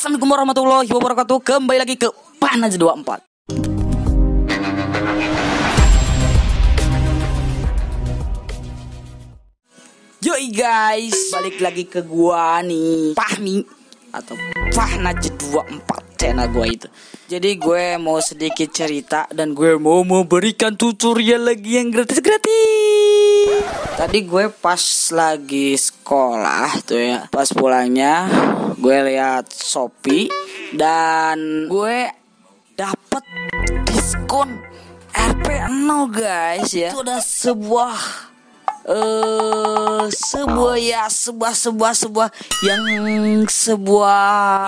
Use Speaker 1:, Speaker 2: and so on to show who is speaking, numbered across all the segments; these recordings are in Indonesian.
Speaker 1: Assalamualaikum warahmatullahi wabarakatuh. Kembali lagi ke Panas 24. Yoi guys, balik lagi ke gua nih, Fahmi atau Panas 24 channel gua itu. Jadi gue mau sedikit cerita dan gue mau memberikan tutorial lagi yang gratis-gratis. Tadi gue pas lagi sekolah tuh ya, pas pulangnya gue lihat Shopee dan gue dapet diskon RP0 guys ya. Itu ada sebuah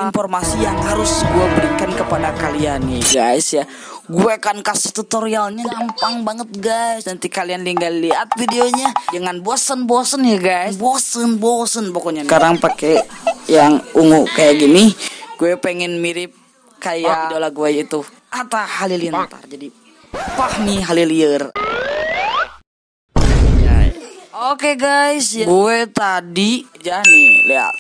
Speaker 1: informasi yang harus gue berikan kepada kalian nih guys ya. Gue akan kasih tutorialnya gampang banget guys. Nanti kalian tinggal lihat videonya. Jangan bosen-bosen ya guys. Bosen pokoknya. Sekarang pakai yang ungu kayak gini. Gue pengen mirip kayak idola gue itu, Atta Halilintar. Jadi Fahmi Halilier. Oke guys ya. Gue tadi lihat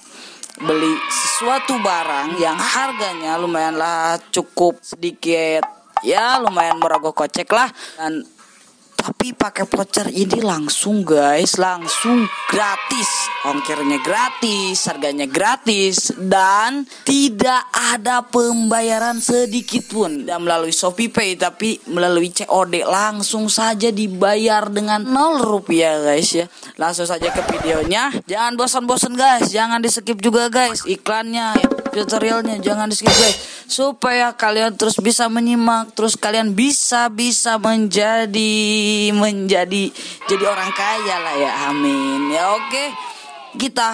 Speaker 1: beli sesuatu barang yang harganya lumayan lah, cukup sedikit ya, lumayan merogoh kocek lah. Dan tapi pakai voucher ini langsung guys, langsung gratis, ongkirnya gratis, harganya gratis, dan tidak ada pembayaran sedikit pun. Tidak melalui ShopeePay tapi melalui COD, langsung saja dibayar dengan 0 rupiah guys ya. Langsung saja ke videonya. Jangan bosan-bosan guys, jangan di skip juga guys iklannya, tutorialnya jangan di skip guys, supaya kalian terus bisa menyimak, terus kalian bisa jadi orang kaya lah ya, amin ya. Oke, kita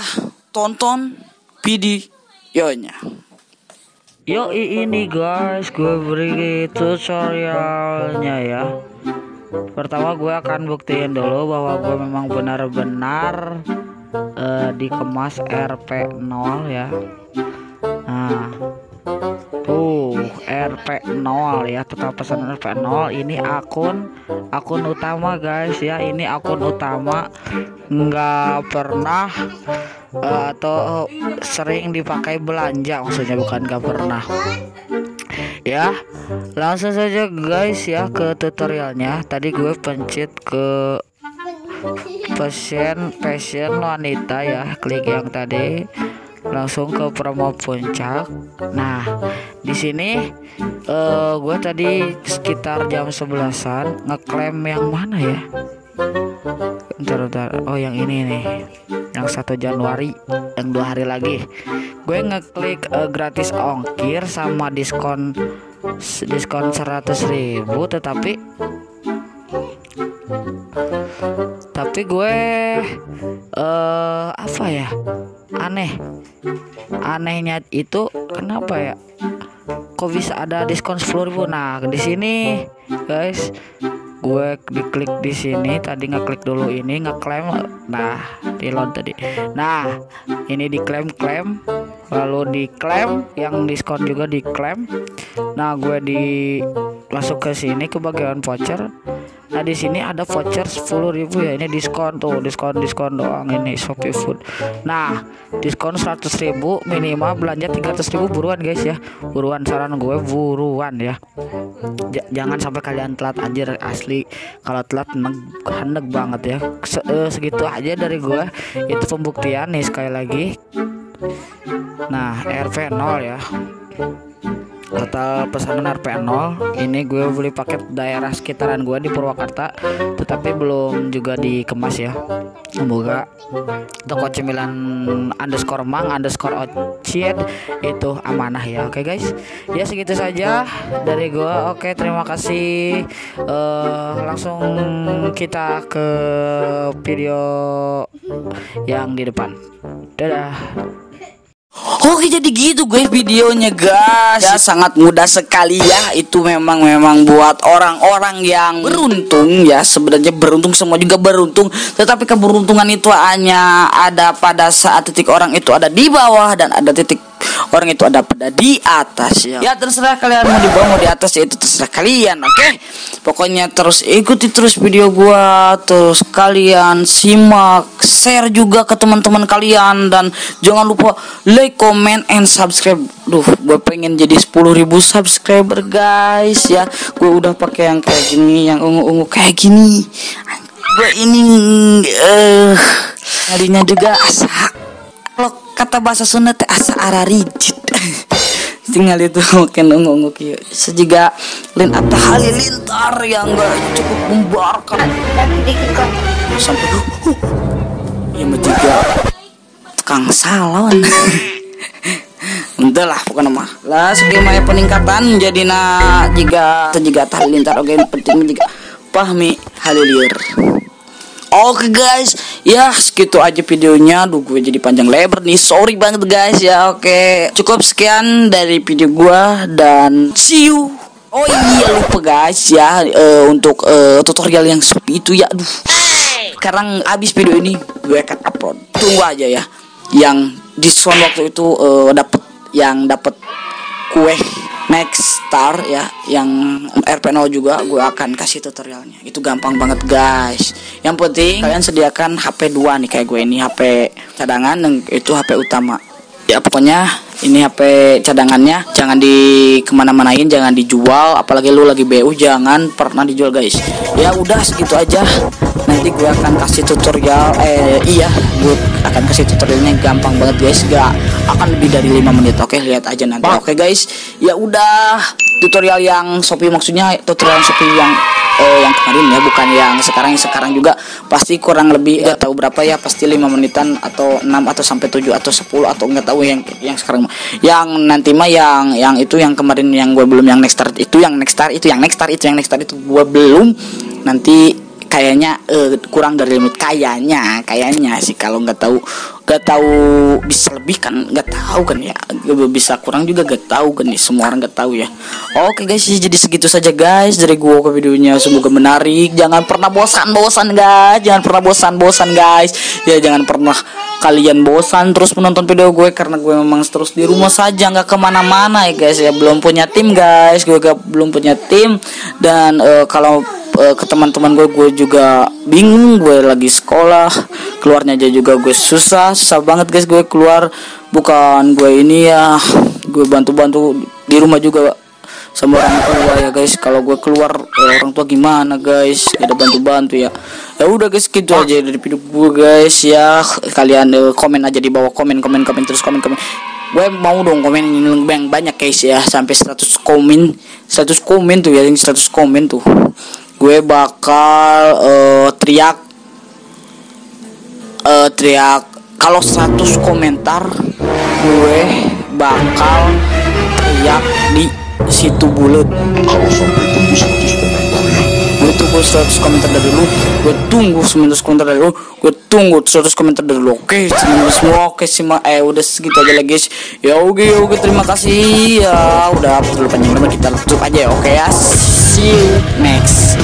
Speaker 1: tonton videonya.
Speaker 2: Ini guys, gue beri tutorialnya ya. Pertama gue akan buktiin dulu bahwa gue memang benar-benar dikemas RP0 ya. Nah tuh RP0 ya, total pesan RP0. Ini akun utama guys ya, ini akun utama, nggak pernah atau sering dipakai belanja, maksudnya bukan nggak pernah ya. Langsung saja guys ya ke tutorialnya. Tadi gue pencet ke fashion wanita ya, klik yang tadi, langsung ke promo puncak. Nah di sini gue tadi sekitar jam 11-an ngeklaim yang mana ya, bentar. Oh yang ini nih, yang 1 Januari, yang 2 hari lagi. Gue ngeklik gratis ongkir sama diskon 100.000, tapi gue apa ya, anehnya itu kenapa ya, kok bisa ada diskon 10.000. Nah di sini guys, gue diklik di sini, tadi ngeklik dulu ini, ngeklaim. Nah reload tadi. Nah ini diklaim, lalu diklaim, yang diskon juga diklaim. Nah gue masuk ke sini ke bagian voucher. Nah di sini ada voucher 10.000 ya, ini diskon tuh, diskon doang ini Shopee Food. Nah diskon 100.000, minimal belanja 300.000. Buruan guys ya, buruan, saran gue buruan ya. Jangan sampai kalian telat anjir, asli kalau telat hendek banget ya. Segitu aja dari gue, itu pembuktian nih sekali lagi. Nah RP0 ya, total pesanan RP0 ini gue beli paket daerah sekitaran gue di Purwakarta, tetapi belum juga dikemas ya. Semoga toko cemilan _mang_ocid itu amanah ya. Oke guys ya, segitu saja dari gue. Oke, terima kasih. Langsung kita ke video yang di depan. Dadah.
Speaker 1: Oke, jadi gitu guys videonya guys ya, sangat mudah sekali ya. Itu memang buat orang-orang yang beruntung ya. Sebenarnya beruntung, semua juga beruntung, tetapi keberuntungan itu hanya ada pada saat titik orang itu ada di bawah dan ada titik orang itu ada pada di atas ya. Ya terserah kalian mau di bawah mau di atas ya, itu terserah kalian. Oke. Pokoknya terus ikuti terus video gua, terus kalian simak, share juga ke teman-teman kalian, dan jangan lupa like, comment, and subscribe. Duh, gue pengen jadi 10.000 subscriber guys ya. Gue udah pakai yang kayak gini, yang ungu-ungu kayak gini. Gue ini harinya juga asa, kalau kata bahasa Sunda teh asa ararijit. Tinggal itu mungkin ungu-ungu kieu sejiga lin atau halilintar yang gak cukup membarkan sampai ya juga tukang salon. Entahlah pokoknya mah lah skema peningkatan jadi jika halilintar oke penting juga pahmi halilir. Oke guys, ya segitu aja videonya. Duh gue jadi panjang lebar nih, sorry banget guys ya. Oke, cukup sekian dari video gue dan see you. Oh iya lupa guys ya, untuk tutorial yang seperti itu ya. Aduh, sekarang abis video ini gue akan upload. Tunggu aja ya. Yang diskon waktu itu dapat kue Next Star ya, yang RP0 juga gue akan kasih tutorialnya. Itu gampang banget guys. Yang penting kalian sediakan HP 2 nih kayak gue ini, HP cadangan dan itu HP utama. Ya pokoknya ini HP cadangannya jangan di kemana-manain, jangan dijual, apalagi lu lagi BU jangan pernah dijual guys. Ya udah segitu aja. Nanti gue akan kasih tutorial gue akan kasih tutorialnya gampang banget guys, gak akan lebih dari 5 menit. Oke, lihat aja nanti. Oke guys, ya udah tutorial yang Shopee, maksudnya tutorial Shopee yang kemarin ya, bukan yang sekarang juga pasti kurang lebih gak tahu berapa ya, pasti 5 menitan atau 6 atau sampai 7 atau 10 atau enggak tahu yang sekarang. Yang nanti mah yang itu yang kemarin yang gue belum, yang Next Star itu gue belum. Nanti kayaknya kurang dari limit, kayaknya sih, kalau nggak tahu bisa lebih kan, nggak tahu kan ya, bisa kurang juga nggak tahu kan ya, semua orang nggak tahu ya. Oke guys, jadi segitu saja guys dari gua ke videonya, semoga menarik. Jangan pernah bosan guys, ya jangan pernah kalian bosan terus menonton video gue, karena gue memang terus di rumah saja, nggak kemana-mana ya guys ya. Belum punya tim guys, belum punya tim, dan kalau ke teman-teman gue juga bingung, gue lagi sekolah, keluarnya aja juga gue susah banget guys. Gue keluar bukan gue ini ya, gue bantu di rumah juga sama orang tua ya guys. Kalau gue keluar orang tua gimana guys, gak ada bantu ya. Ya udah guys, gitu aja dari video gue guys ya. Kalian komen aja di bawah, komen terus komen. Gue mau dong komen yang banyak guys ya, sampai 100 komen tuh ya, yang 100 komen tuh gue bakal teriak kalau 100 komentar gue bakal teriak di situ bulet. Kalau sampai tunggu 100 komentar ya, gue tunggu 100 komentar dari lu, gue tunggu 100 komentar dari lu, gue tunggu 100 komentar dari lu. Oke semua, oke simak. Udah segitu aja lah guys ya. Oke terima kasih ya, udah terlalu panjang, kita tutup aja ya. Oke ya, see you next.